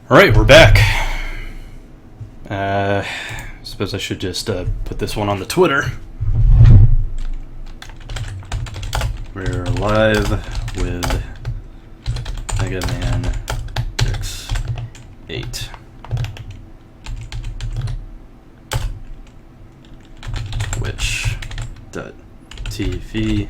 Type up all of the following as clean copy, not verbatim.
Alright, we're back. Suppose I should just put this one on the Twitter. We're live with Mega Man X8. Twitch.tv/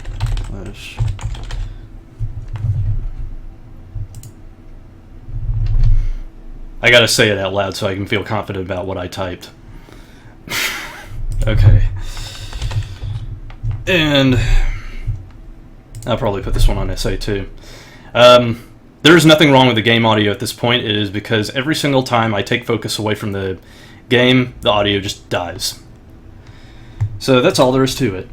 I gotta say it out loud so I can feel confident about what I typed. Okay. And I'll probably put this one on SA too. There is nothing wrong with the game audio at this point. It is because every single time I take focus away from the game, the audio just dies. So that's all there is to it.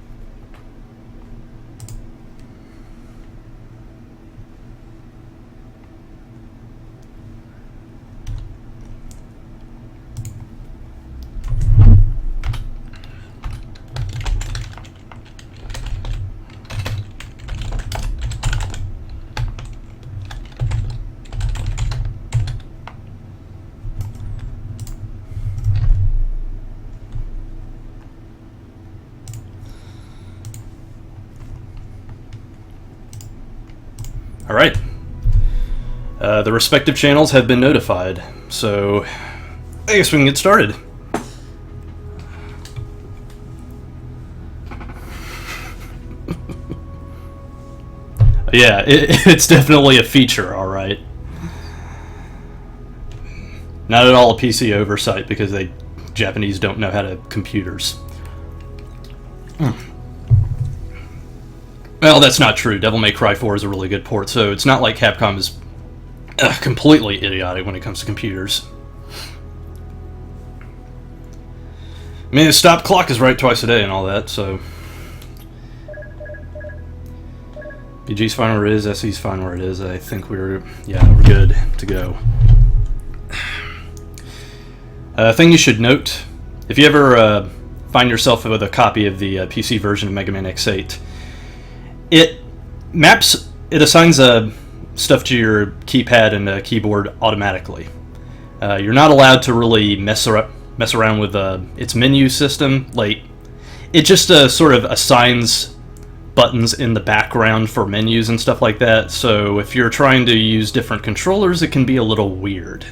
Alright. The respective channels have been notified, so I guess we can get started. Yeah, it's definitely a feature, alright. Not at all a PC oversight, because Japanese don't know how to computers. Well, that's not true. Devil May Cry 4 is a really good port, so it's not like Capcom is completely idiotic when it comes to computers. I mean, the stop clock is right twice a day and all that, so... BG's fine where it is, SE's fine where it is. I think we're good to go. Thing you should note, if you ever find yourself with a copy of the PC version of Mega Man X8, it assigns stuff to your keypad and keyboard automatically. You're not allowed to really mess around with its menu system. Like, it just sort of assigns buttons in the background for menus and stuff like that. So if you're trying to use different controllers, it can be a little weird.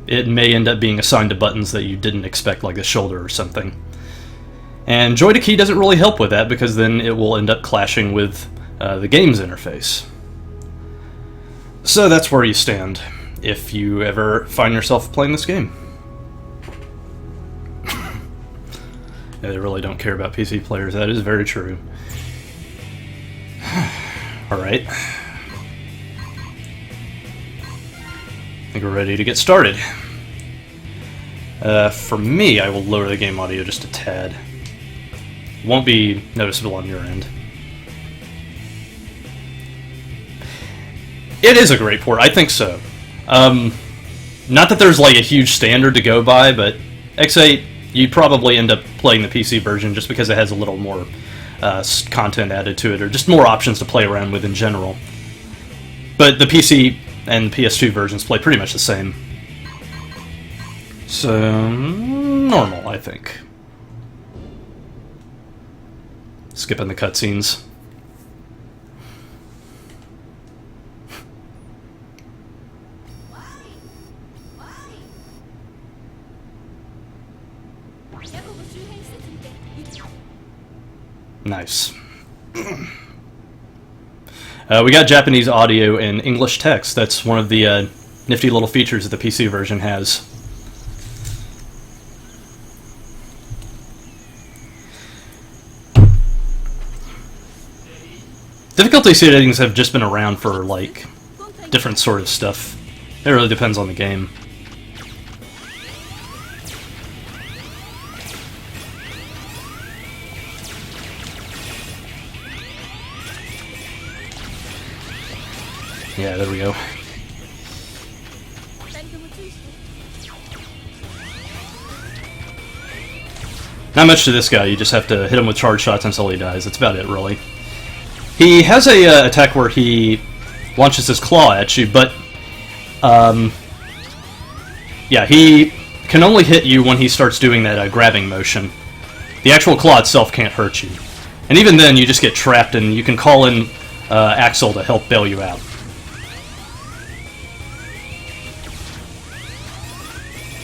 It may end up being assigned to buttons that you didn't expect, like a shoulder or something. And Joy to Key doesn't really help with that, because then it will end up clashing with the game's interface. So that's where you stand if you ever find yourself playing this game. Yeah, they really don't care about PC players. That is very true. Alright. I think we're ready to get started. For me, I will lower the game audio just a tad. Won't be noticeable on your end. It is a great port, I think so. Not that there's like a huge standard to go by, but X8, you'd probably end up playing the PC version just because it has a little more content added to it, or just more options to play around with in general. But the PC and PS2 versions play pretty much the same. So, normal, I think. Skipping the cutscenes. Nice. We got Japanese audio and English text. That's one of the nifty little features that the PC version has. Difficulty settings have just been around for, like, different sort of stuff. It really depends on the game. Yeah, there we go. Not much to this guy, you just have to hit him with charge shots until he dies. That's about it, really. He has a attack where he launches his claw at you, but Yeah, he can only hit you when he starts doing that grabbing motion. The actual claw itself can't hurt you. And even then, you just get trapped, and you can call in Axel to help bail you out.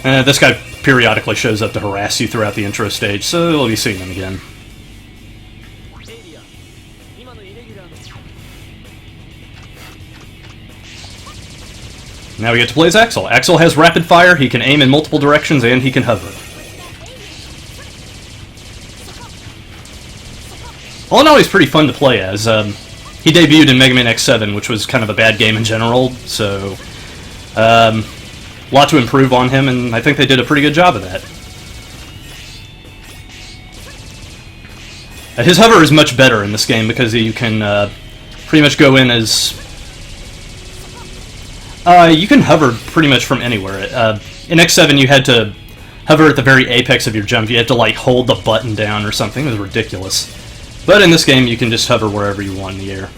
This guy periodically shows up to harass you throughout the intro stage, so you'll be seeing him again. Now we get to play as Axel. Axel has rapid fire, he can aim in multiple directions, and he can hover. All in all, he's pretty fun to play as. He debuted in Mega Man X7, which was kind of a bad game in general, so a lot to improve on him, and I think they did a pretty good job of that. His hover is much better in this game because you can pretty much go in as... you can hover pretty much from anywhere. In X7 you had to hover at the very apex of your jump. You had to like hold the button down or something. It was ridiculous. But in this game you can just hover wherever you want in the air.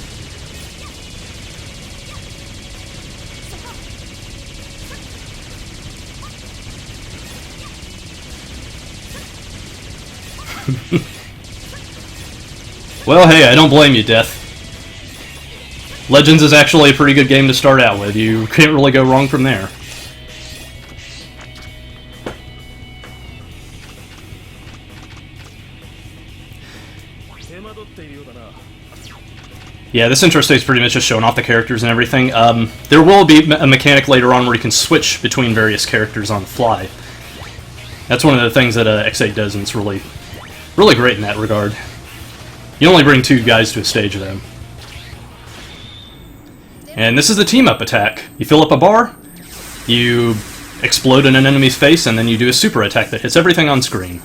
Well, hey, I don't blame you, Death. Legends is actually a pretty good game to start out with. You can't really go wrong from there. Yeah, this intro stage is pretty much just showing off the characters and everything. There will be a mechanic later on where you can switch between various characters on the fly. That's one of the things that X8 does, and it's really great in that regard. You only bring 2 guys to a stage, though. And this is the team-up attack. You fill up a bar, you explode in an enemy's face, and then you do a super attack that hits everything on screen.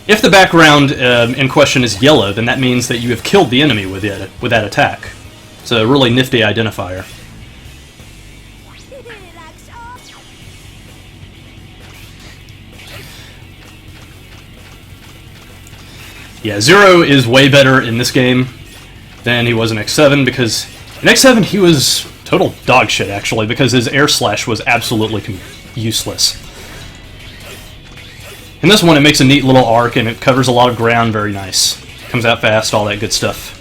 If the background in question is yellow, then that means that you have killed the enemy with that attack. It's a really nifty identifier. Yeah, Zero is way better in this game than he was in X7, because in X7 he was total dog shit, actually, because his air slash was absolutely useless. In this one, it makes a neat little arc, and it covers a lot of ground very nice. Comes out fast, all that good stuff.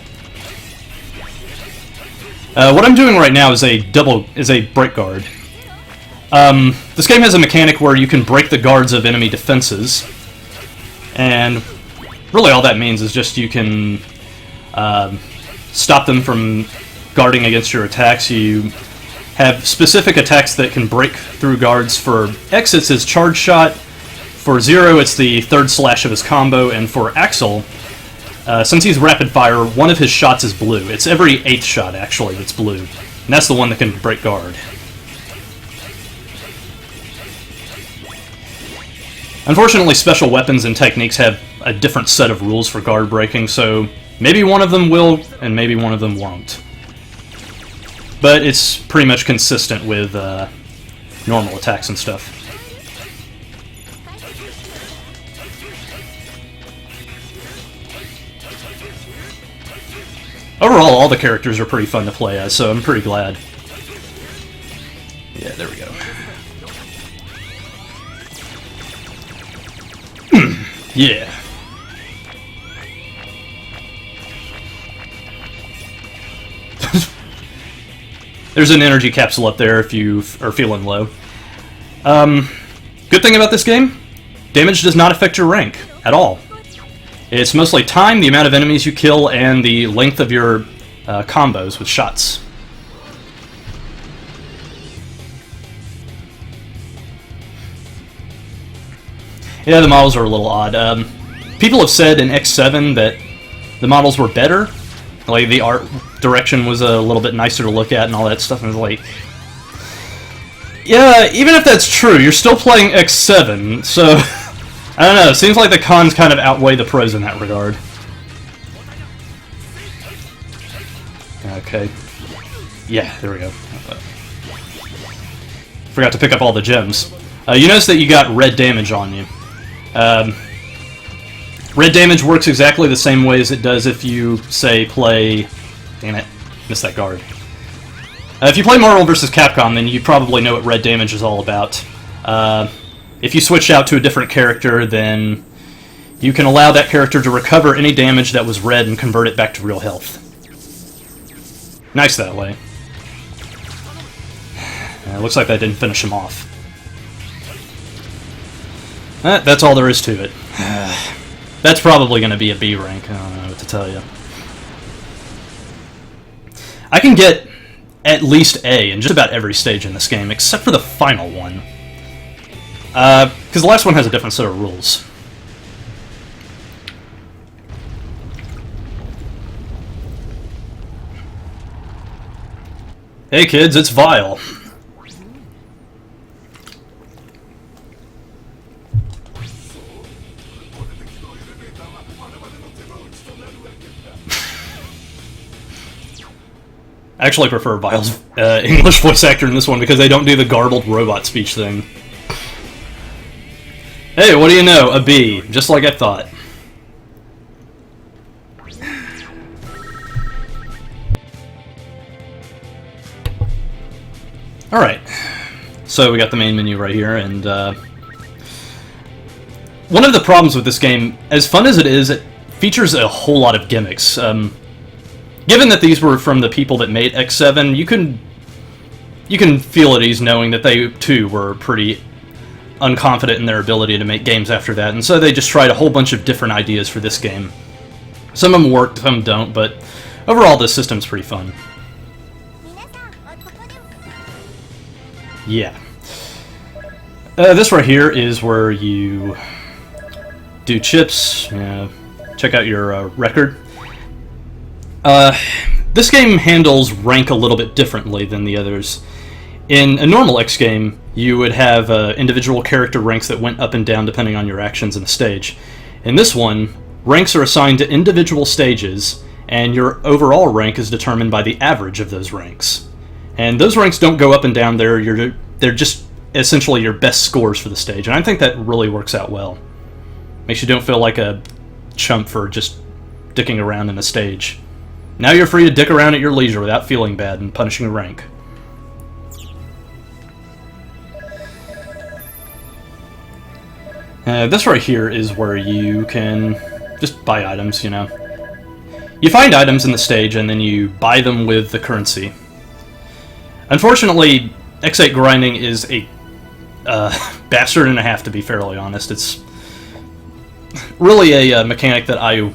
What I'm doing right now is a break guard. This game has a mechanic where you can break the guards of enemy defenses, and really all that means is just you can stop them from guarding against your attacks. You have specific attacks that can break through guards. For X, it's his charge shot. For Zero, it's the third slash of his combo. And for Axel, since he's rapid fire, one of his shots is blue. It's every 8th shot, actually, that's blue. And that's the one that can break guard. Unfortunately, special weapons and techniques have a different set of rules for guard breaking, so maybe one of them will, and maybe one of them won't. But it's pretty much consistent with normal attacks and stuff. Overall, all the characters are pretty fun to play as, so I'm pretty glad. Yeah, there we go. Yeah. There's an energy capsule up there if you are feeling low. Good thing about this game, damage does not affect your rank at all. It's mostly time, the amount of enemies you kill, and the length of your combos with shots. Yeah, the models are a little odd. People have said in X7 that the models were better. Like, the art direction was a little bit nicer to look at and all that stuff, and it's like... Yeah, even if that's true, you're still playing X7, so... I don't know, it seems like the cons kind of outweigh the pros in that regard. Okay. Yeah, there we go. Forgot to pick up all the gems. You notice that you got red damage on you. Red damage works exactly the same way as it does if you, say, play... Damn it, missed that guard. If you play Marvel vs. Capcom, then you probably know what red damage is all about. If you switch out to a different character, then you can allow that character to recover any damage that was red and convert it back to real health. Nice that way. Looks like that didn't finish him off. That's all there is to it. That's probably going to be a B rank, I don't know what to tell you. I can get at least A in just about every stage in this game, except for the final one. Because the last one has a different set of rules. Hey kids, it's Vile. I actually prefer Vile's English voice actor in this one because they don't do the garbled robot speech thing. Hey, what do you know? A B, just like I thought. Alright, so we got the main menu right here, and one of the problems with this game, as fun as it is, it features a whole lot of gimmicks. Given that these were from the people that made X7, you can feel at ease knowing that they, too, were pretty unconfident in their ability to make games after that, and so they just tried a whole bunch of different ideas for this game. Some of them worked, some don't, but overall this system's pretty fun. Yeah. This right here is where you do chips, check out your record. This game handles rank a little bit differently than the others. In a normal X game, you would have individual character ranks that went up and down depending on your actions in the stage. In this one, ranks are assigned to individual stages, and your overall rank is determined by the average of those ranks. And those ranks don't go up and down, they're just essentially your best scores for the stage, and I think that really works out well. Makes you don't feel like a chump for just dicking around in a stage. Now you're free to dick around at your leisure without feeling bad and punishing a rank. This right here is where you can just buy items, you know. You find items in the stage and then you buy them with the currency. Unfortunately, X8 grinding is a bastard and a half, to be fairly honest. It's really a mechanic that I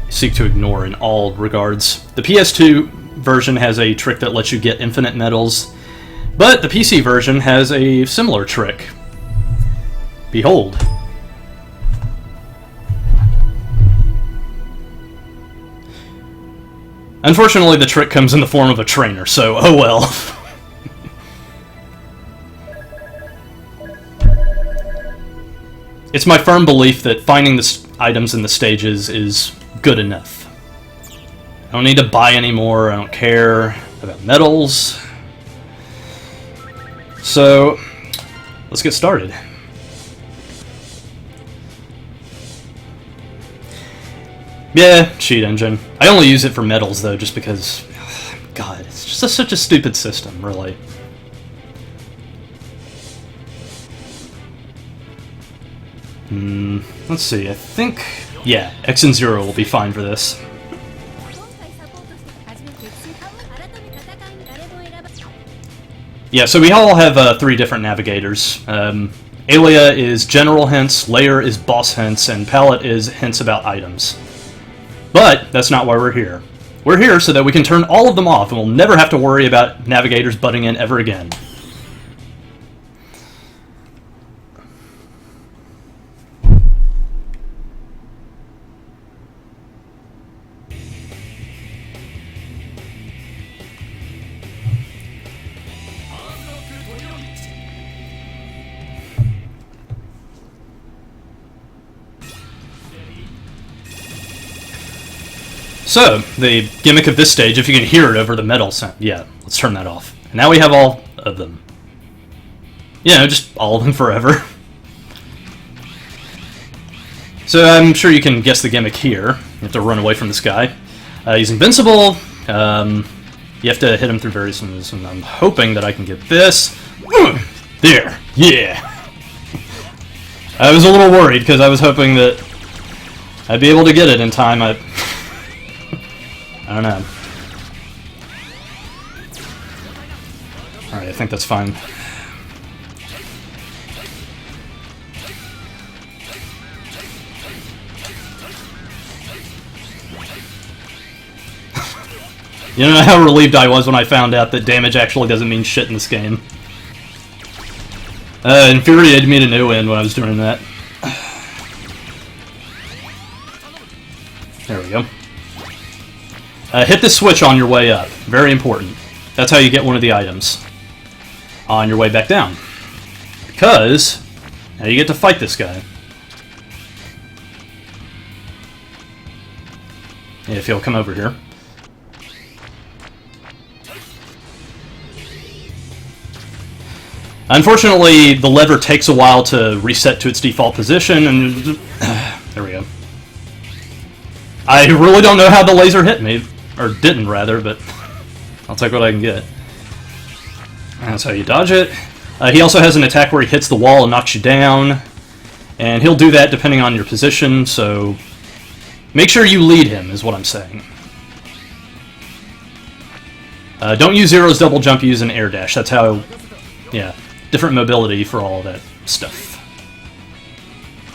seek to ignore in all regards. The PS2 version has a trick that lets you get infinite medals, but the PC version has a similar trick. Behold. Unfortunately, the trick comes in the form of a trainer, so oh well. It's my firm belief that finding the items in the stages is good enough. I don't need to buy any more, I don't care about medals. So, let's get started. Yeah, cheat engine. I only use it for medals though, just because, God, it's just such a stupid system, really. Let's see, I think, yeah, X and 0 will be fine for this. Yeah, so we all have 3 different navigators. Alia is general hints, Layer is boss hints, and Palette is hints about items. But that's not why we're here. We're here so that we can turn all of them off and we'll never have to worry about navigators butting in ever again. So, the gimmick of this stage, if you can hear it over the metal sound, yeah, let's turn that off. And now we have all of them. You know, just all of them forever. So I'm sure you can guess the gimmick here. You have to run away from this guy. He's invincible. You have to hit him through various moves, and I'm hoping that I can get this. There! Yeah! I was a little worried because I was hoping that I'd be able to get it in time. I don't know. Alright, I think that's fine. You don't know how relieved I was when I found out that damage actually doesn't mean shit in this game. Infuriated me to no end when I was doing that. There we go. Hit the switch on your way up. Very important. That's how you get one of the items. On your way back down. Because now you get to fight this guy. If he'll come over here. Unfortunately, the lever takes a while to reset to its default position, and there we go. I really don't know how the laser hit me, or didn't rather, but I'll take what I can get. That's how you dodge it. He also has an attack where he hits the wall and knocks you down, and he'll do that depending on your position, so make sure you lead him, is what I'm saying. Don't use Zero's double jump, use an air dash. That's how, yeah. Different mobility for all that stuff.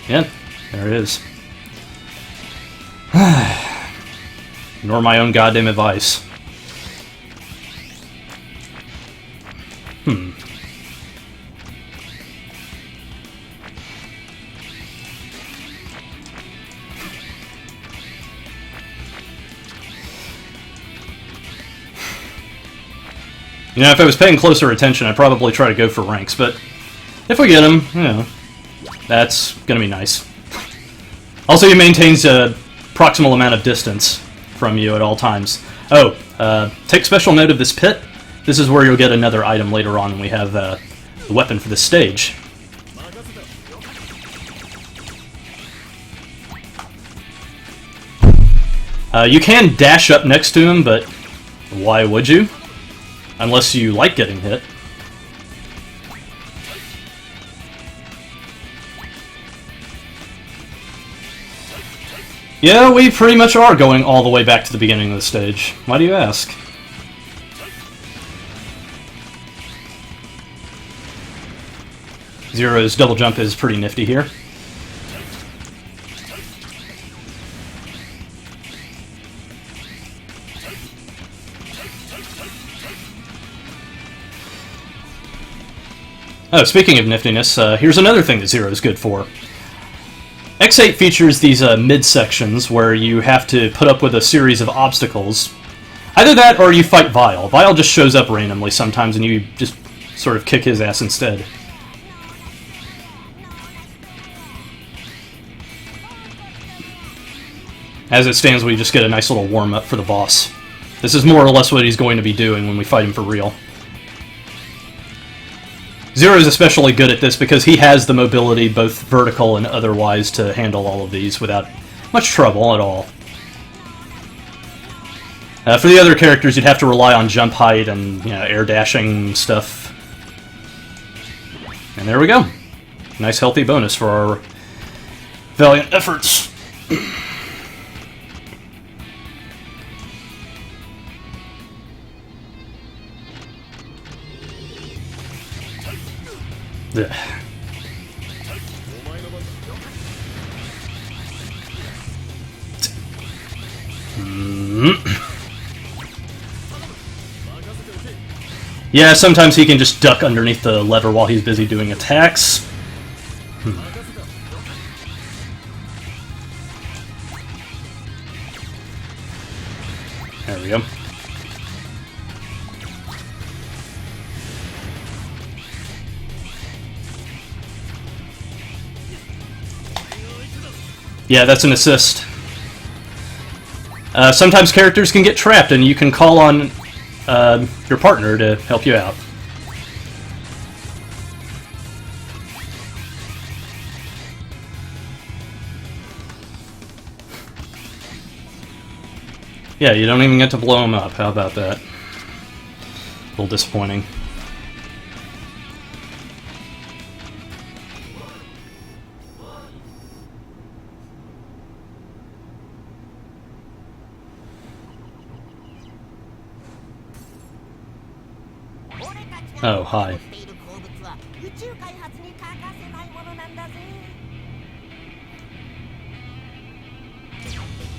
Yeah, there it is. Ignore my own goddamn advice. You know, if I was paying closer attention, I'd probably try to go for ranks, but if we get him, you know, that's gonna be nice. Also, he maintains a proximal amount of distance from you at all times. Oh, take special note of this pit. This is where you'll get another item later on when we have the weapon for this stage. You can dash up next to him, but why would you? Unless you like getting hit. Yeah, we pretty much are going all the way back to the beginning of the stage. Why do you ask? Zero's double jump is pretty nifty here. Oh, speaking of niftiness, here's another thing that Zero is good for. X8 features these mid-sections where you have to put up with a series of obstacles. Either that or you fight Vile. Vile just shows up randomly sometimes and you just sort of kick his ass instead. As it stands, we just get a nice little warm-up for the boss. This is more or less what he's going to be doing when we fight him for real. Zero is especially good at this because he has the mobility, both vertical and otherwise, to handle all of these without much trouble at all. For the other characters, you'd have to rely on jump height and, you know, air dashing stuff. And there we go. Nice healthy bonus for our valiant efforts. Yeah, sometimes he can just duck underneath the lever while he's busy doing attacks. There we go. Yeah, that's an assist. Sometimes characters can get trapped, and you can call on your partner to help you out. Yeah, you don't even get to blow him up. How about that? A little disappointing. Oh, hi.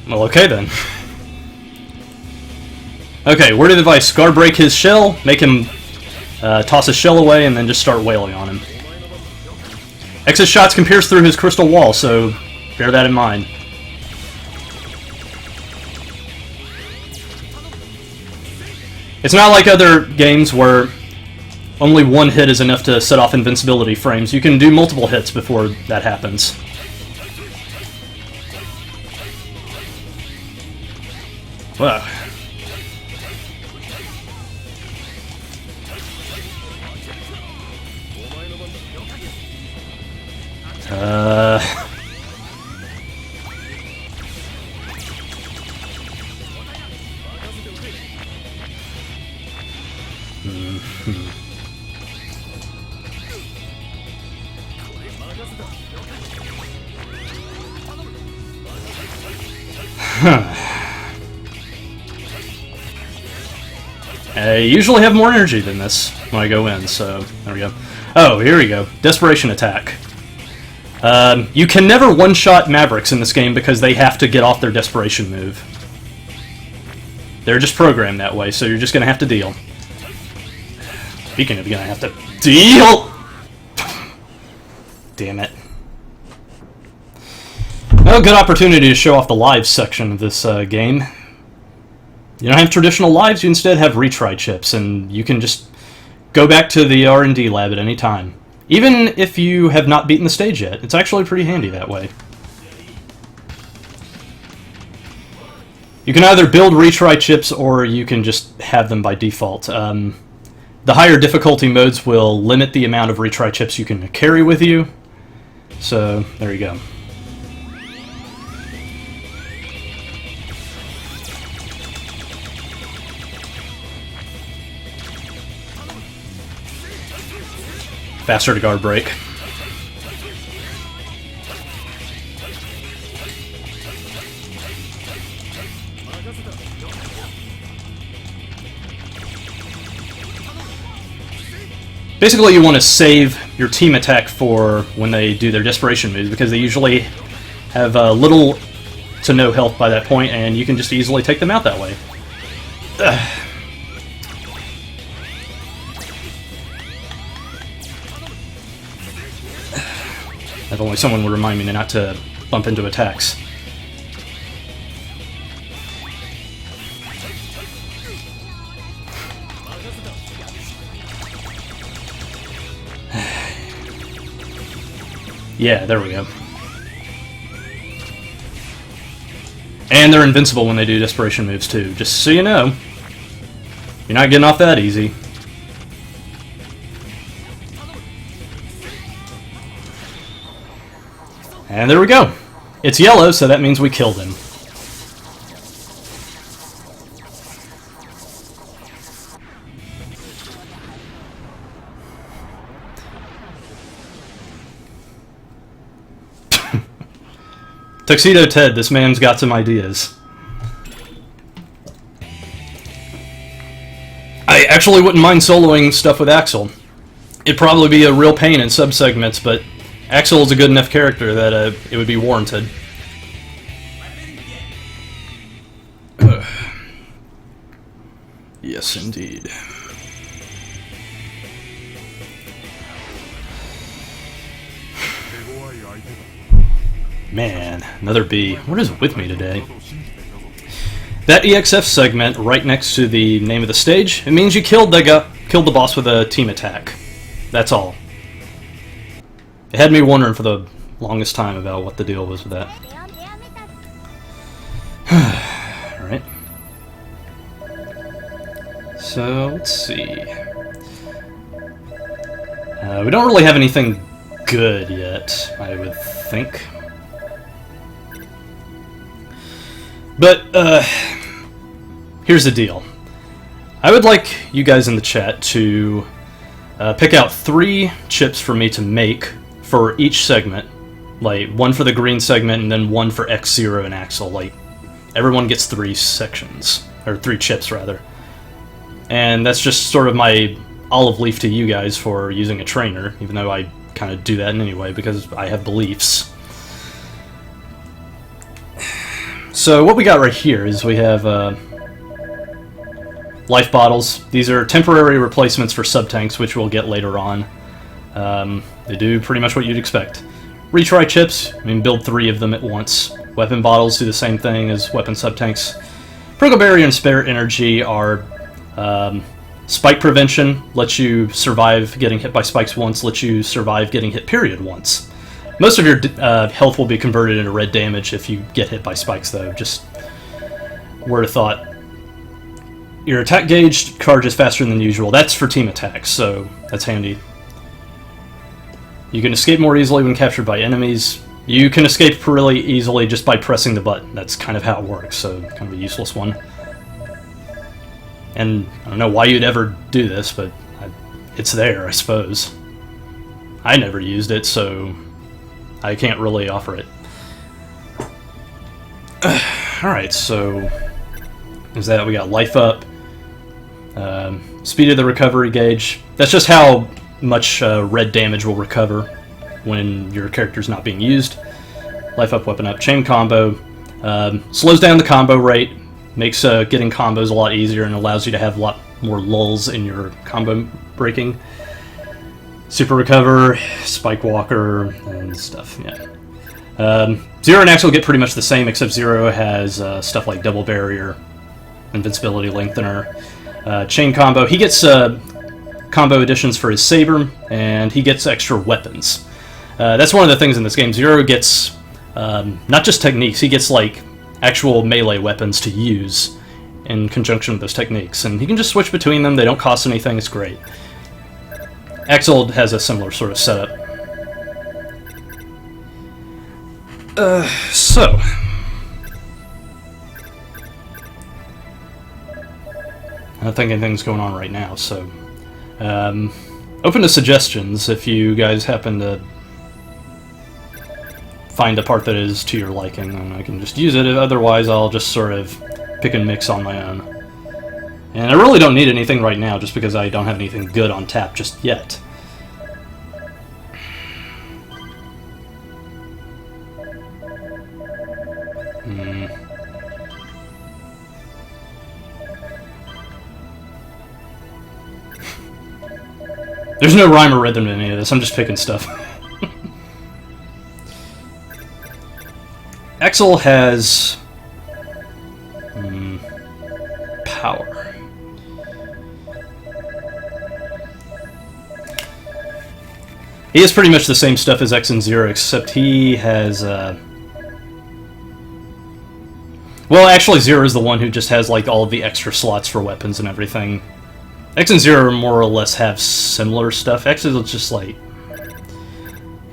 Well, okay then. Okay, word of advice. Guard break his shell, make him toss his shell away, and then just start wailing on him. Exit shots can pierce through his crystal wall, so bear that in mind. It's not like other games where only one hit is enough to set off invincibility frames. You can do multiple hits before that happens. Wow. I usually have more energy than this when I go in, so there we go. Oh, here we go. Desperation attack. You can never one-shot Mavericks in this game because they have to get off their desperation move. They're just programmed that way, so you're just going to have to deal. Speaking of, you're going to have to deal! Damn it. Oh, good opportunity to show off the lives section of this game. You don't have traditional lives, you instead have retry chips, and you can just go back to the R&D lab at any time. Even if you have not beaten the stage yet, it's actually pretty handy that way. You can either build retry chips, or you can just have them by default. The higher difficulty modes will limit the amount of retry chips you can carry with you, so there you go. Faster to guard break. Basically, you want to save your team attack for when they do their desperation moves, because they usually have little to no health by that point, and you can just easily take them out that way. Ugh. If only someone would remind me not to bump into attacks. Yeah, there we go. And they're invincible when they do desperation moves too, just so you know. You're not getting off that easy. And there we go. It's yellow, so that means we killed him. Tuxedo Ted, this man's got some ideas. I actually wouldn't mind soloing stuff with Axel. It'd probably be a real pain in subsegments, but Axel is a good enough character that it would be warranted. Yes, indeed. Man, another B. What is with me today? That EXF segment right next to the name of the stage, it means you killed the boss with a team attack. That's all. It had me wondering for the longest time about what the deal was with that. Alright. So, let's see. We don't really have anything good yet, I would think. But, here's the deal. I would like you guys in the chat to pick out 3 chips for me to make for each segment. Like, one for the green segment, and then one for X-Zero and Axel. Like, everyone gets 3 sections. Or 3 chips, rather. And that's just sort of my olive leaf to you guys for using a trainer, even though I kind of do that anyway because I have beliefs. So what we got right here is we have life bottles. These are temporary replacements for sub-tanks, which we'll get later on. They do pretty much what you'd expect. Retry chips, I mean, build 3 of them at once. Weapon bottles do the same thing as weapon sub-tanks. Prickle Barrier and Spare Energy are spike prevention, lets you survive getting hit by spikes once, lets you survive getting hit period once. Most of your health will be converted into red damage if you get hit by spikes, though. Just word of thought. Your attack gauge charges faster than usual. That's for team attacks, so that's handy. You can escape more easily when captured by enemies. You can escape really easily just by pressing the button. That's kind of how it works, so kind of a useless one. And I don't know why you'd ever do this, but it's there, I suppose. I never used it, so I can't really offer it. Alright, so is that we got life up, speed of the recovery gauge. That's just how much red damage will recover when your character's not being used. Life up, weapon up, chain combo. Slows down the combo rate, makes getting combos a lot easier, and allows you to have a lot more lulls in your combo breaking. Super recover, spike walker, and stuff, yeah. Zero and Axel get pretty much the same, except Zero has stuff like double barrier, invincibility lengthener, chain combo. He gets combo additions for his saber, and he gets extra weapons. That's one of the things in this game. Zero gets not just techniques, he gets like actual melee weapons to use in conjunction with those techniques, and he can just switch between them. They don't cost anything. It's great. Axel has a similar sort of setup. So I don't think anything's going on right now, so open to suggestions if you guys happen to find a part that is to your liking, and I can just use it. Otherwise, I'll just sort of pick and mix on my own. And I really don't need anything right now, just because I don't have anything good on tap just yet. There's no rhyme or rhythm to any of this, I'm just picking stuff. Axel has power. He has pretty much the same stuff as X and Zero, except he has well, actually Zero is the one who just has like all of the extra slots for weapons and everything. X and Zero more or less have similar stuff. X is just like...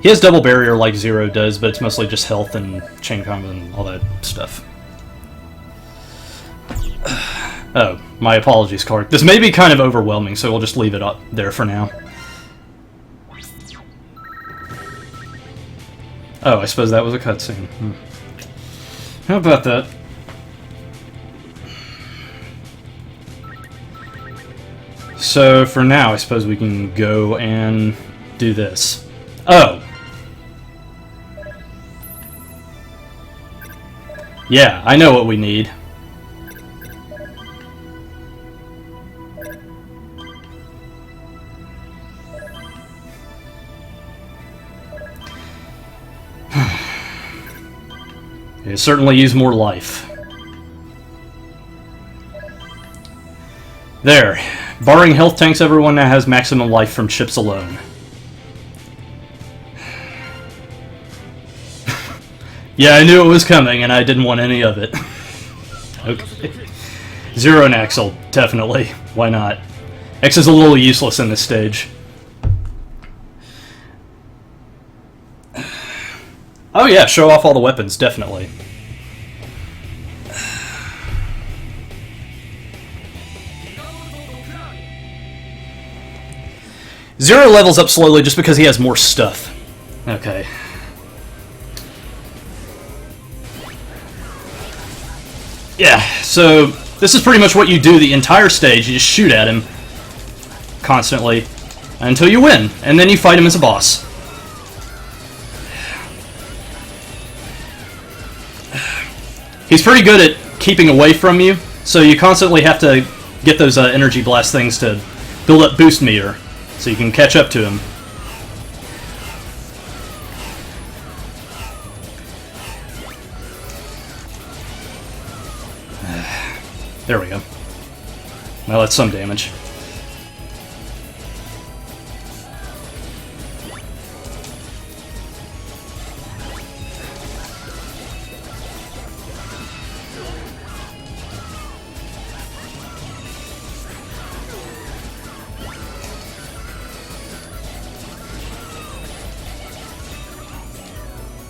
he has double barrier like Zero does, but it's mostly just health and chain combo and all that stuff. Oh, my apologies, Clark. This may be kind of overwhelming, so we'll just leave it up there for now. Oh, I suppose that was a cutscene. How about that? So, for now, I suppose we can go and do this. Oh! Yeah, I know what we need. You certainly use more life. There. Barring health tanks, everyone now has maximum life from chips alone. Yeah, I knew it was coming, and I didn't want any of it. Okay. Zero and Axel, definitely. Why not? X is a little useless in this stage. Oh yeah, show off all the weapons, definitely. Zero levels up slowly just because he has more stuff. Okay. Yeah, so this is pretty much what you do the entire stage. You just shoot at him. constantly until you win, and then you fight him as a boss. He's pretty good at keeping away from you, so you constantly have to get those energy blast things to build up boost meter, so you can catch up to him. There we go. Well, that's some damage.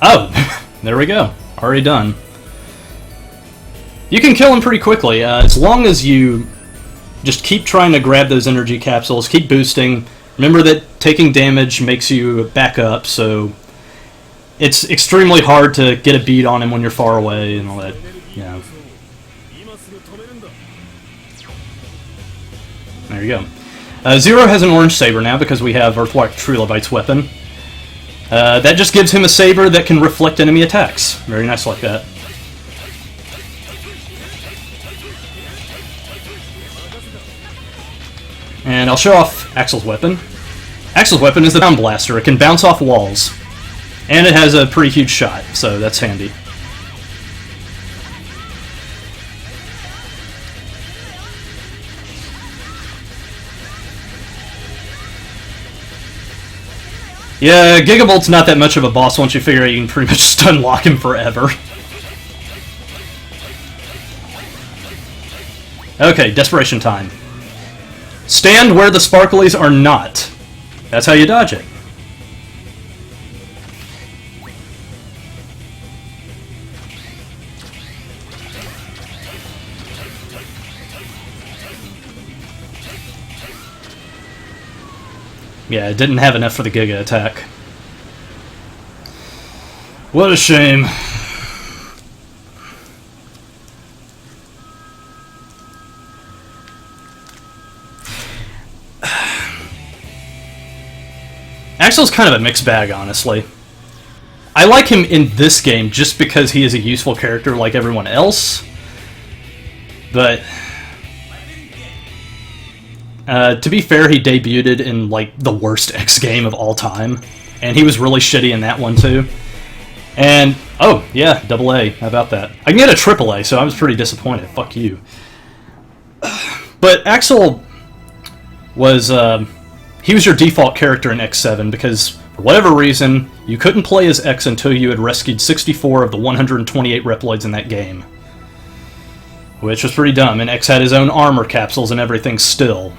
Oh, there we go. Already done. You can kill him pretty quickly, as long as you just keep trying to grab those energy capsules, keep boosting. Remember that taking damage makes you back up, so it's extremely hard to get a beat on him when you're far away and all that, you know. There you go. Zero has an orange saber now because we have Earthwalk Trilobite's weapon. That just gives him a saber that can reflect enemy attacks. Very nice like that. And I'll show off Axel's weapon. Axel's weapon is the Bound Blaster. It can bounce off walls. And it has a pretty huge shot, so that's handy. Yeah, Gigabolt's not that much of a boss once you figure out you can pretty much stun lock him forever. Okay, desperation time. Stand where the sparklies are not. That's how you dodge it. Yeah, it didn't have enough for the Giga attack. What a shame. Axel's kind of a mixed bag, honestly. I like him in this game just because he is a useful character like everyone else, but to be fair, he debuted in like the worst X game of all time, and he was really shitty in that one too. And oh yeah, AA. How about that? I can get a AAA, so I was pretty disappointed. Fuck you. But Axel was he was your default character in X7 because for whatever reason you couldn't play as X until you had rescued 64 of the 128 Reploids in that game, which was pretty dumb. And X had his own armor capsules and everything still.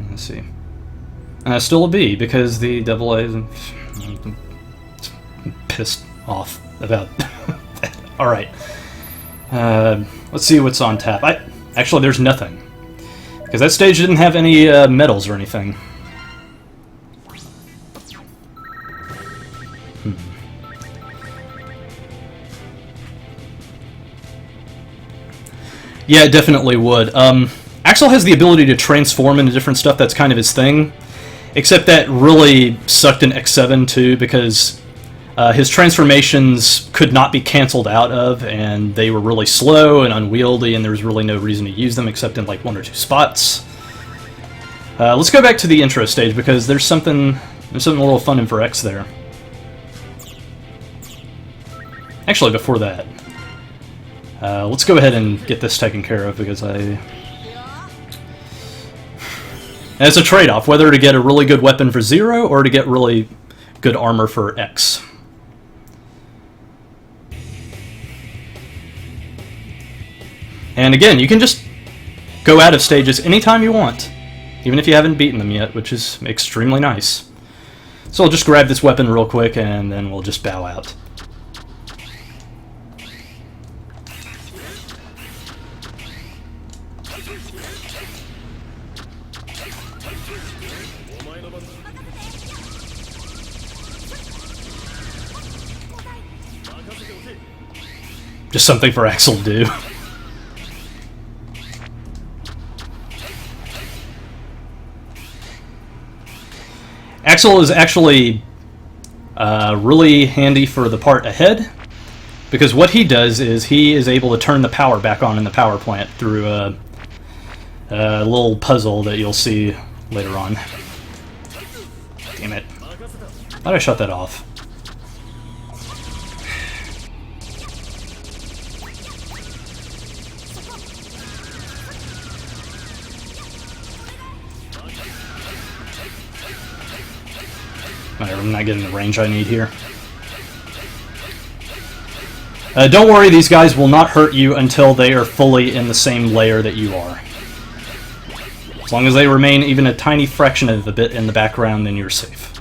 Let's see. Still a B because the AA is pissed off about that. Alright. Let's see what's on tap. Actually, there's nothing. Because that stage didn't have any medals or anything. Yeah, it definitely would. Axel has the ability to transform into different stuff. That's kind of his thing. Except that really sucked in X7 too, because his transformations could not be cancelled out of, and they were really slow and unwieldy, and there was really no reason to use them except in like one or two spots. Let's go back to the intro stage because there's something a little fun in for X there. Actually, before that, let's go ahead and get this taken care of because it's a trade-off whether to get a really good weapon for Zero or to get really good armor for X. And again, you can just go out of stages anytime you want, even if you haven't beaten them yet, which is extremely nice. So I'll just grab this weapon real quick, and then we'll just bow out. Just something for Axel to do. Axel is actually really handy for the part ahead, because what he does is he is able to turn the power back on in the power plant through a little puzzle that you'll see later on. Damn it. Why'd I shut that off? Whatever, I'm not getting the range I need here. Don't worry, these guys will not hurt you until they are fully in the same layer that you are. As long as they remain even a tiny fraction of a bit in the background, then you're safe.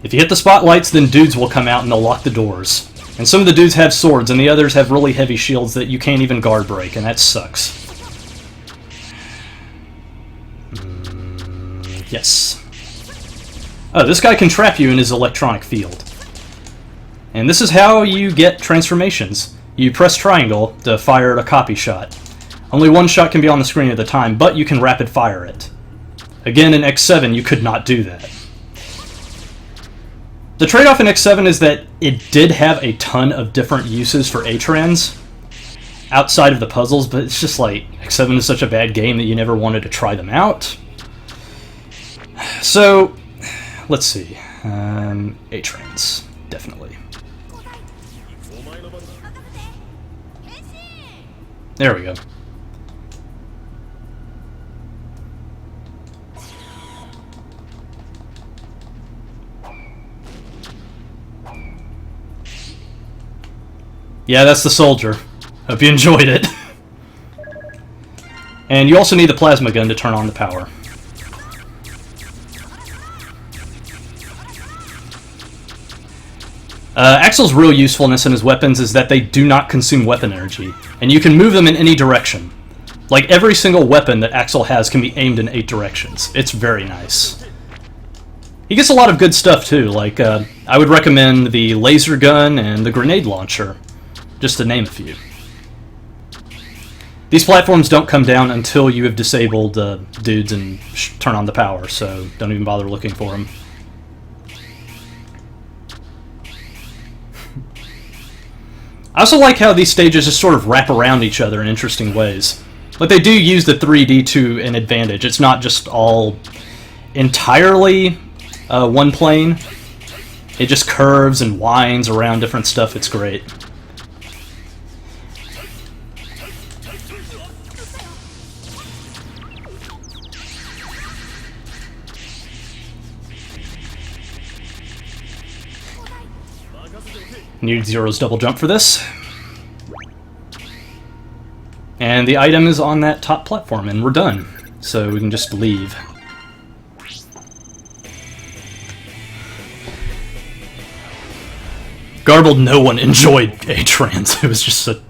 If you hit the spotlights, then dudes will come out and they'll lock the doors. And some of the dudes have swords, and the others have really heavy shields that you can't even guard break, and that sucks. Yes. Oh, this guy can trap you in his electronic field. And this is how you get transformations. You press triangle to fire a copy shot. Only one shot can be on the screen at a time, but you can rapid fire it. Again, in X7, you could not do that. The trade-off in X7 is that it did have a ton of different uses for A-Trans outside of the puzzles, but it's just like, X7 is such a bad game that you never wanted to try them out. So, let's see. A-Trans, definitely. There we go. Yeah, that's the soldier. Hope you enjoyed it. And you also need the plasma gun to turn on the power. Axel's real usefulness in his weapons is that they do not consume weapon energy, and you can move them in any direction. Like, every single weapon that Axel has can be aimed in 8 directions. It's very nice. He gets a lot of good stuff, too, like, I would recommend the laser gun and the grenade launcher, just to name a few. These platforms don't come down until you have disabled dudes and turn on the power, so don't even bother looking for them. I also like how these stages just sort of wrap around each other in interesting ways. But they do use the 3D to an advantage. It's not just all entirely one plane. It just curves and winds around different stuff. It's great. Need Zero's double jump for this. And the item is on that top platform, and we're done. So we can just leave. Garbled, no one enjoyed A-Trans. It was just a...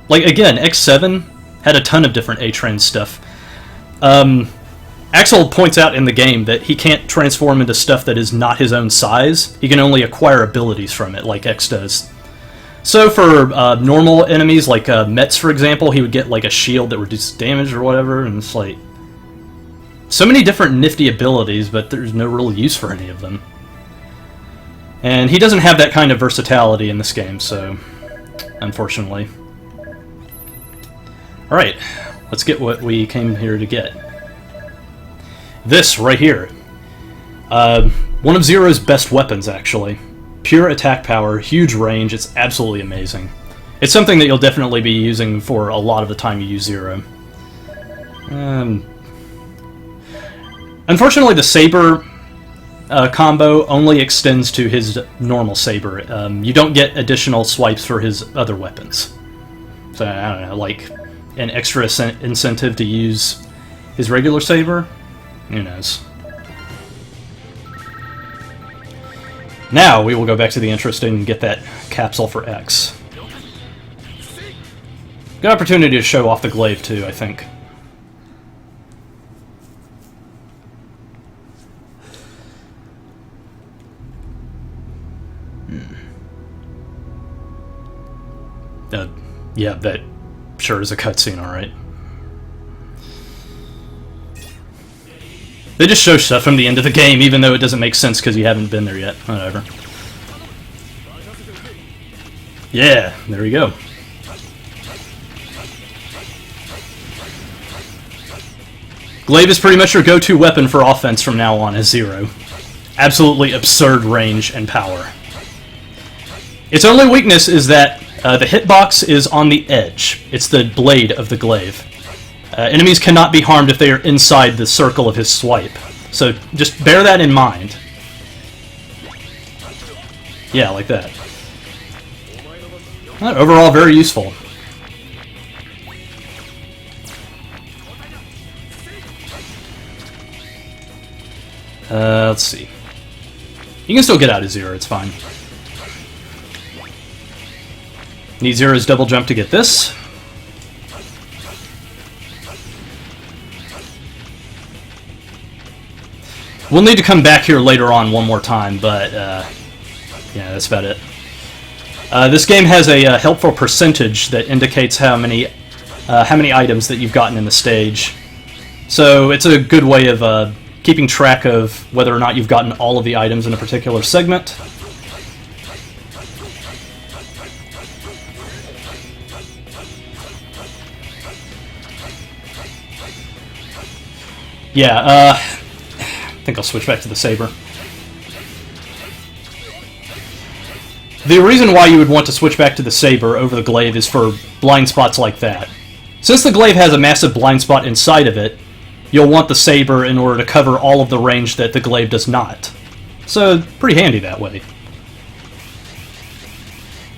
like, again, X7 had a ton of different A-Trans stuff. Axel points out in the game that he can't transform into stuff that is not his own size. He can only acquire abilities from it, like X does. So for normal enemies, like Mets, for example, he would get like a shield that reduces damage or whatever, and it's like... so many different nifty abilities, but there's no real use for any of them. And he doesn't have that kind of versatility in this game, so... unfortunately. Alright, let's get what we came here to get. This right here. One of Zero's best weapons, actually. Pure attack power, huge range, it's absolutely amazing. It's something that you'll definitely be using for a lot of the time you use Zero. Unfortunately, the Saber combo only extends to his normal Saber. You don't get additional swipes for his other weapons. So, I don't know, like an extra incentive to use his regular Saber? Who knows? Now we will go back to the interesting and get that capsule for X. Good opportunity to show off the glaive too, I think. Yeah, that sure is a cutscene, alright. They just show stuff from the end of the game, even though it doesn't make sense because you haven't been there yet. Whatever. Yeah, there we go. Glaive is pretty much your go-to weapon for offense from now on as Zero. Absolutely absurd range and power. Its only weakness is that the hitbox is on the edge. It's the blade of the glaive. Enemies cannot be harmed if they are inside the circle of his swipe. So just bear that in mind. Yeah, like that. Overall, very useful. Let's see. You can still get out of Zero, it's fine. Need Zero's double jump to get this. We'll need to come back here later on one more time, but yeah, that's about it. This game has a helpful percentage that indicates how many items that you've gotten in the stage. So it's a good way of keeping track of whether or not you've gotten all of the items in a particular segment. Yeah, I think I'll switch back to the saber. The reason why you would want to switch back to the saber over the glaive is for blind spots like that. Since the glaive has a massive blind spot inside of it, you'll want the saber in order to cover all of the range that the glaive does not. So, pretty handy that way.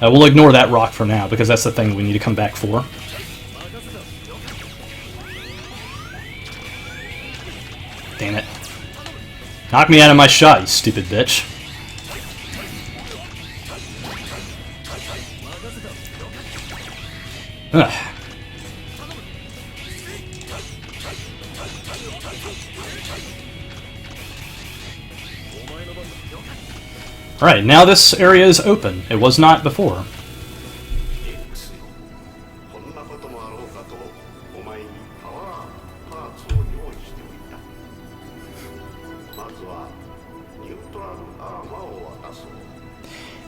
We'll ignore that rock for now, because that's the thing we need to come back for. Damn it. Knock me out of my shot, you stupid bitch. Ugh. Alright, now this area is open. It was not before.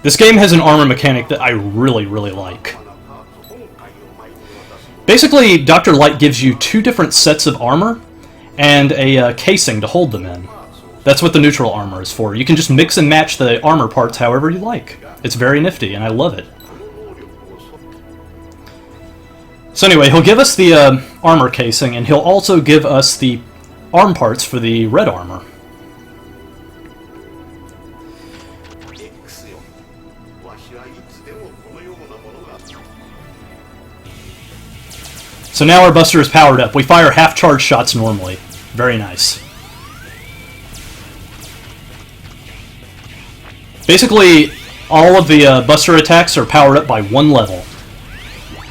This game has an armor mechanic that I really, really like. Basically, Dr. Light gives you two different sets of armor and a casing to hold them in. That's what the neutral armor is for. You can just mix and match the armor parts however you like. It's very nifty, and I love it. So anyway, he'll give us the armor casing, and he'll also give us the arm parts for the red armor. So now our Buster is powered up. We fire half-charge shots normally. Very nice. Basically, all of the Buster attacks are powered up by one level.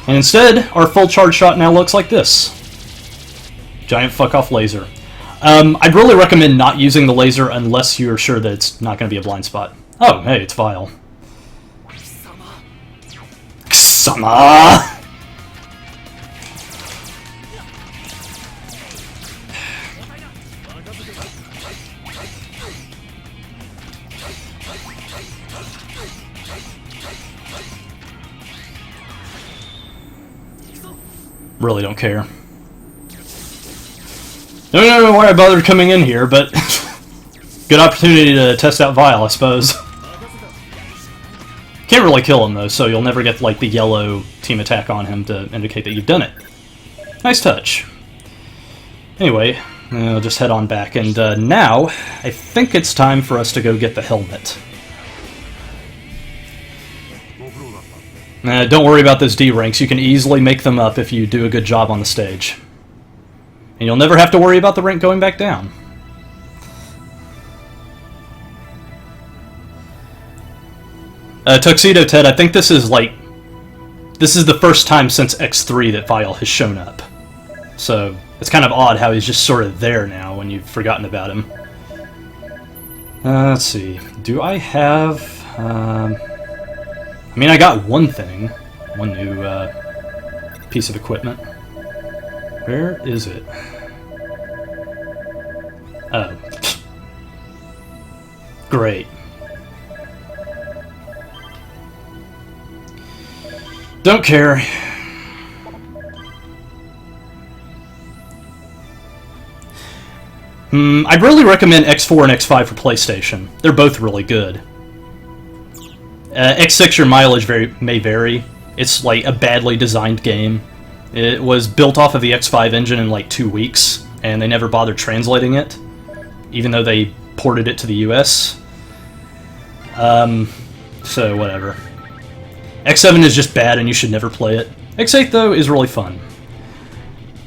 And instead, our full charge shot now looks like this. Giant fuck-off laser. I'd really recommend not using the laser unless you're sure that it's not going to be a blind spot. Oh, hey, it's Vile. Kusama! Really don't care. I don't know why I bothered coming in here, but good opportunity to test out Vile, I suppose. Can't really kill him though, so you'll never get like the yellow team attack on him to indicate that you've done it. Nice touch. Anyway, I'll just head on back, and now I think it's time for us to go get the helmet. Don't worry about those D ranks, you can easily make them up if you do a good job on the stage. And you'll never have to worry about the rank going back down. Tuxedo Ted, I think this is the first time since X3 that Vile has shown up. So, it's kind of odd how he's just sort of there now when you've forgotten about him. Let's see, do I have... I mean, I got one thing. One new piece of equipment. Where is it? Oh. Great. Don't care. I'd really recommend X4 and X5 for PlayStation. They're both really good. X6, your mileage may vary. It's like a badly designed game. It was built off of the X5 engine in like 2 weeks, and they never bothered translating it, even though they ported it to the US. So whatever. X7 is just bad and you should never play it. X8 though is really fun.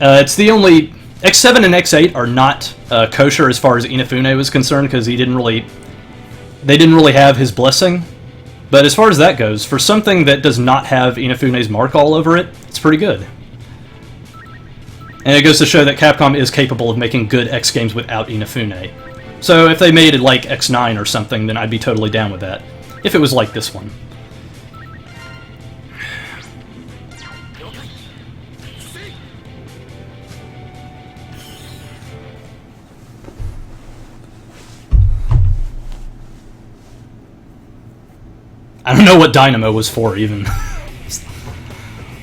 It's the only... X7 and X8 are not kosher as far as Inafune was concerned, because they didn't really have his blessing. But as far as that goes, for something that does not have Inafune's mark all over it, it's pretty good. And it goes to show that Capcom is capable of making good X games without Inafune. So if they made it like X9 or something, then I'd be totally down with that. If it was like this one. I don't know what Dynamo was for, even.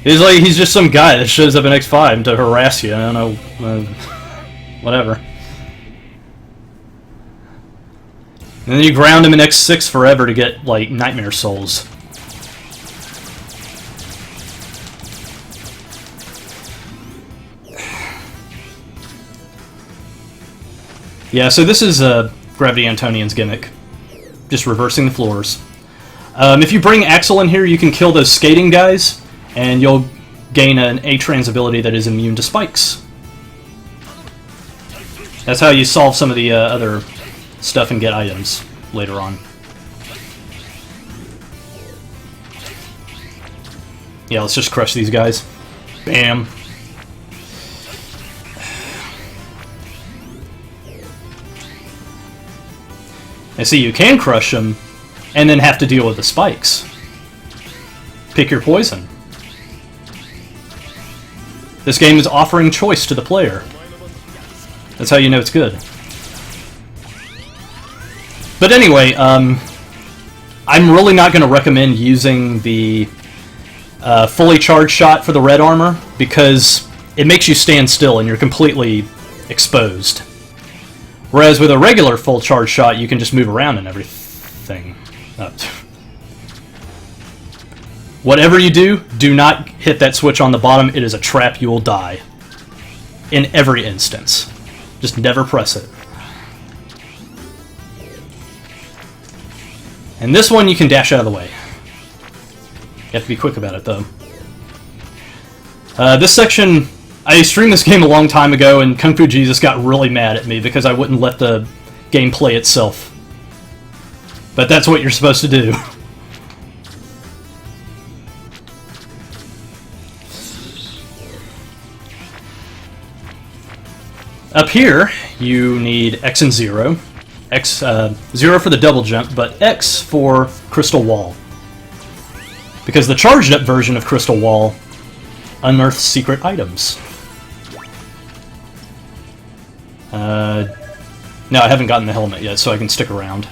He's just some guy that shows up in X5 to harass you. I don't know. Whatever. And then you ground him in X6 forever to get, like, Nightmare Souls. Yeah, so this is Gravity Antonian's gimmick. Just reversing the floors. If you bring Axel in here, you can kill those skating guys, and you'll gain an A-Trans ability that is immune to spikes. That's how you solve some of the other stuff and get items later on. Yeah, let's just crush these guys. Bam. And see, you can crush them, and then have to deal with the spikes. Pick your poison. This game is offering choice to the player. That's how you know it's good. But anyway, I'm really not going to recommend using the fully charged shot for the red armor, because it makes you stand still and you're completely exposed. Whereas with a regular full charge shot, you can just move around and everything. Whatever you do, do not hit that switch on the bottom. It is a trap. You will die. In every instance. Just never press it. And this one you can dash out of the way. You have to be quick about it, though. This section... I streamed this game a long time ago, and Kung Fu Jesus got really mad at me because I wouldn't let the game play itself. But that's what you're supposed to do. Up here, you need X and 0. X, 0 for the double jump, but X for Crystal Wall. Because the charged up version of Crystal Wall unearths secret items. No, I haven't gotten the helmet yet, so I can stick around.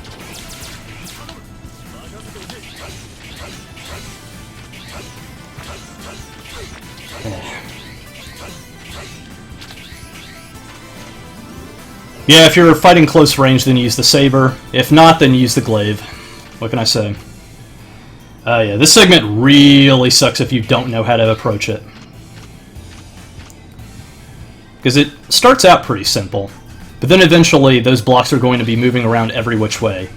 Yeah, if you're fighting close range, then use the saber. If not, then use the glaive. What can I say? Yeah, this segment really sucks if you don't know how to approach it. Because it starts out pretty simple, but then eventually those blocks are going to be moving around every which way.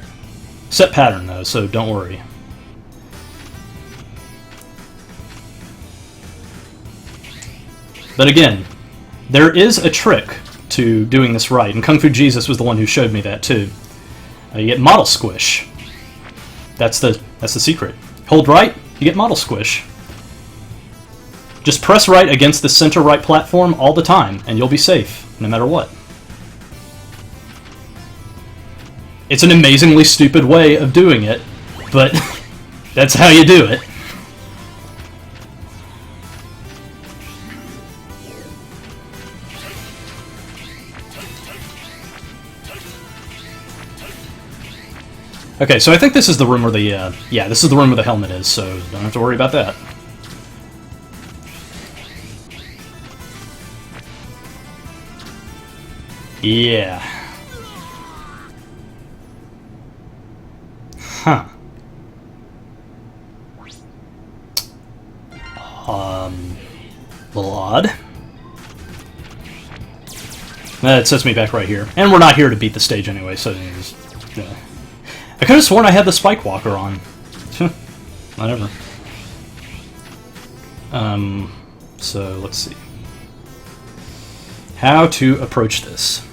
Set pattern, though, so don't worry. But again, there is a trick to doing this right, and Kung Fu Jesus was the one who showed me that too. You get Model Squish. That's the secret. Hold right, you get Model Squish. Just press right against the center right platform all the time, and you'll be safe, no matter what. It's an amazingly stupid way of doing it, but that's how you do it. Okay, so I think this is the room where the, yeah, this is the room where the helmet is, so don't have to worry about that. Yeah. Huh. A little odd. That sets me back right here. And we're not here to beat the stage anyway, so just, I could have sworn I had the Spike Walker on. Whatever. So let's see. How to approach this.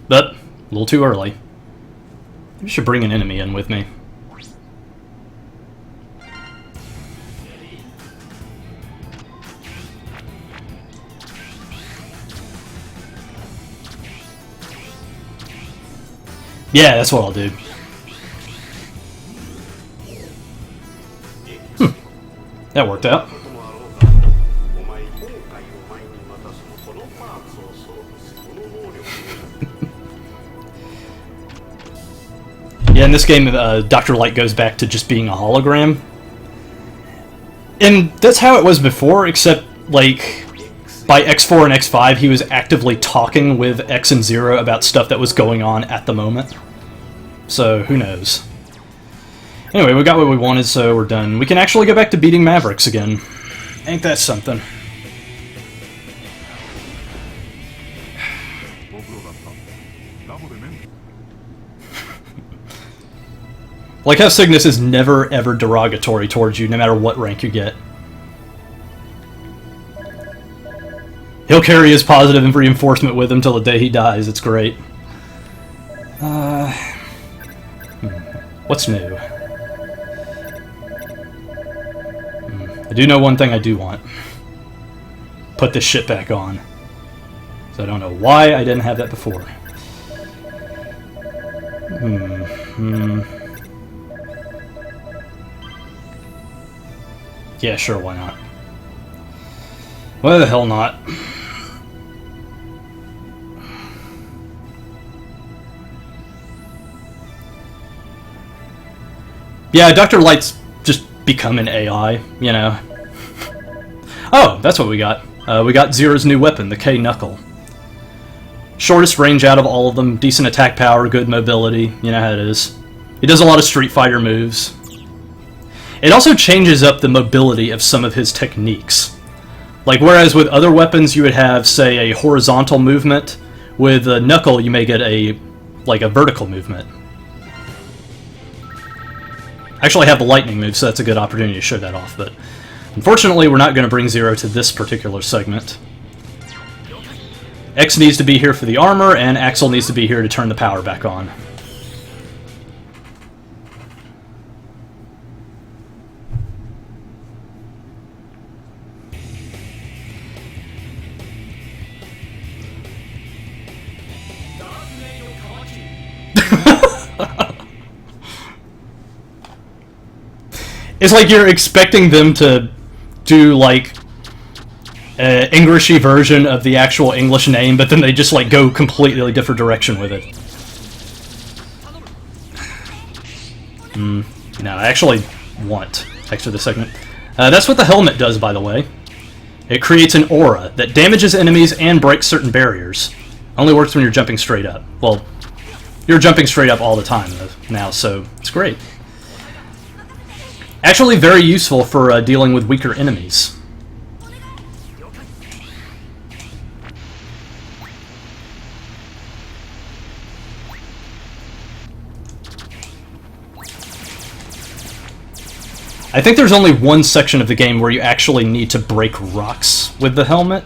But, a little too early. Maybe I should bring an enemy in with me. Yeah, that's what I'll do. That worked out. Yeah, in this game, Dr. Light goes back to just being a hologram. And that's how it was before, except, like, by X4 and X5, he was actively talking with X and Zero about stuff that was going on at the moment. So, who knows. Anyway, we got what we wanted, so we're done. We can actually go back to beating Mavericks again. Ain't that something? Like how Cygnus is never, ever derogatory towards you, no matter what rank you get. He'll carry his positive reinforcement with him till the day he dies. It's great. What's new? I do know one thing I do want. Put this shit back on. So I don't know why I didn't have that before. Yeah, sure, why not? Why the hell not? Yeah, Dr. Light's just become an AI, you know. Oh, that's what we got. We got Zero's new weapon, the K-Knuckle. Shortest range out of all of them, decent attack power, good mobility, you know how it is. He does a lot of Street Fighter moves. It also changes up the mobility of some of his techniques. Like, whereas with other weapons you would have, say, a horizontal movement, with a Knuckle you may get a vertical movement. Actually, I have the lightning move, so that's a good opportunity to show that off, but unfortunately we're not going to bring Zero to this particular segment. X needs to be here for the armor, and Axel needs to be here to turn the power back on. It's like you're expecting them to do, like, an Englishy version of the actual English name, but then they just, like, go completely different direction with it. No, I actually want extra this segment. That's what the helmet does, by the way. It creates an aura that damages enemies and breaks certain barriers. Only works when you're jumping straight up. Well, you're jumping straight up all the time now, so it's great. Actually very useful for dealing with weaker enemies. I think there's only one section of the game where you actually need to break rocks with the helmet.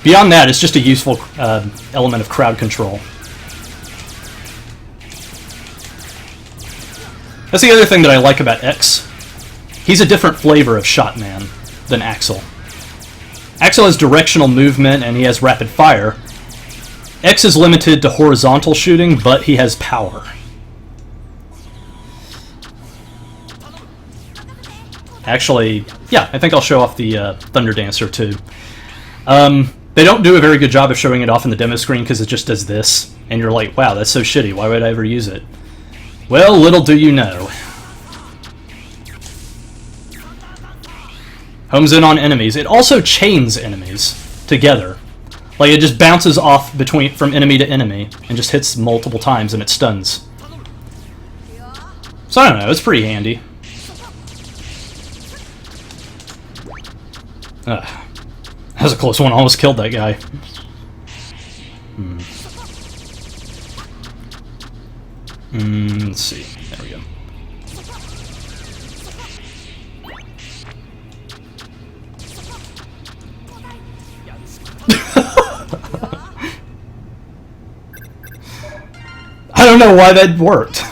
Beyond that, it's just a useful element of crowd control. That's the other thing that I like about X. He's a different flavor of Shotman than Axel. Axel has directional movement and he has rapid fire. X is limited to horizontal shooting, but he has power. Actually, yeah, I think I'll show off the Thunder Dancer too. They don't do a very good job of showing it off in the demo screen because it just does this, and you're like, wow, that's so shitty, why would I ever use it? Well, little do you know. Homes in on enemies. It also chains enemies together. Like, it just bounces off from enemy to enemy and just hits multiple times and it stuns. So I don't know, it's pretty handy. That was a close one, almost killed that guy. Let's see, there we go. I don't know why that worked.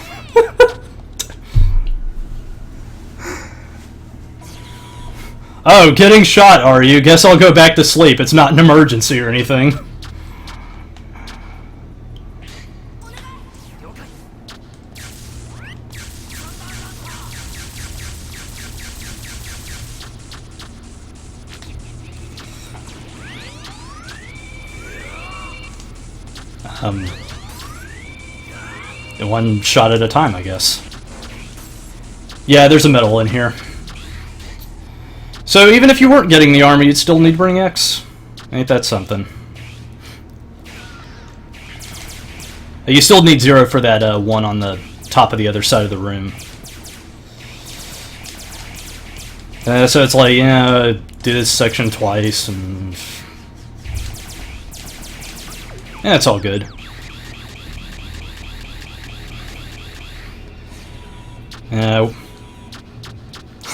Oh, getting shot, are you? Guess I'll go back to sleep. It's not an emergency or anything. One shot at a time, I guess. Yeah, there's a medal in here. So even if you weren't getting the armor, you'd still need to bring X? Ain't that something? You still need 0 for that one on the top of the other side of the room. So it's like, do this section twice, and... yeah, it's all good.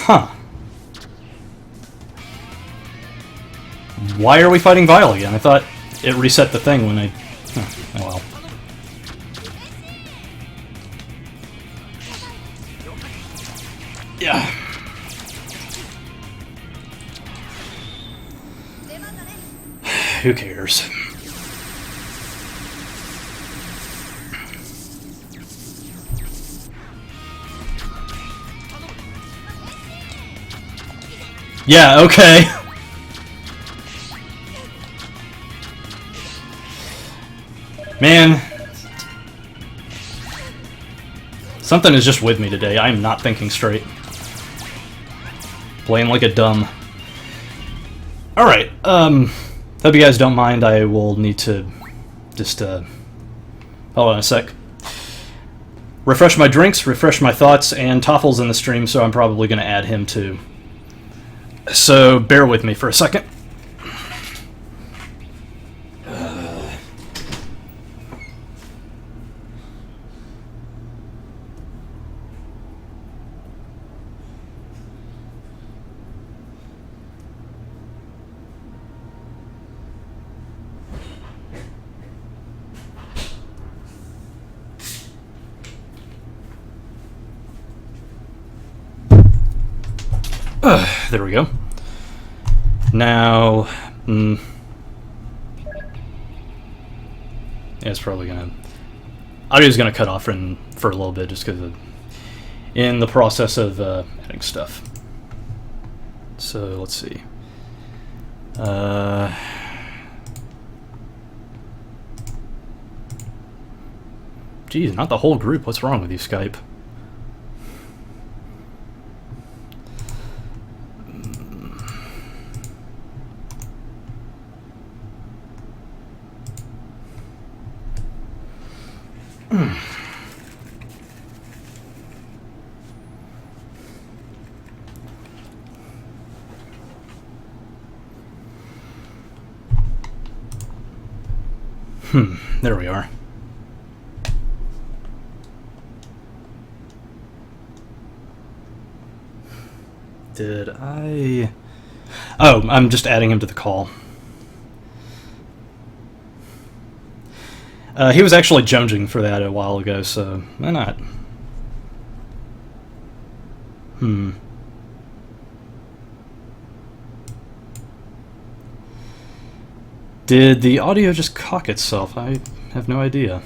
Huh. Why are we fighting Vile again? I thought it reset the thing when I... oh well. Yeah. Who cares? Yeah, okay. Man. Something is just with me today. I am not thinking straight. Playing like a dumb. Alright, hope you guys don't mind. I will need to just, hold on a sec. Refresh my drinks, refresh my thoughts, and Toffel's in the stream, so I'm probably going to add him too. So, bear with me for a second. There we go. Now, yeah, it's probably gonna... audio's gonna cut off for a little bit just because in the process of adding stuff. So let's see. Geez, not the whole group. What's wrong with you, Skype? There we are. Did I... oh, I'm just adding him to the call. He was actually jonesing for that a while ago, so why not? Did the audio just cock itself? I have no idea.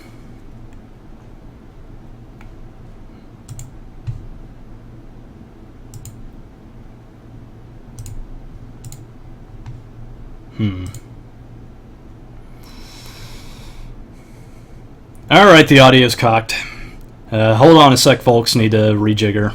Alright, the audio's cocked. Hold on a sec, folks. Need to rejigger.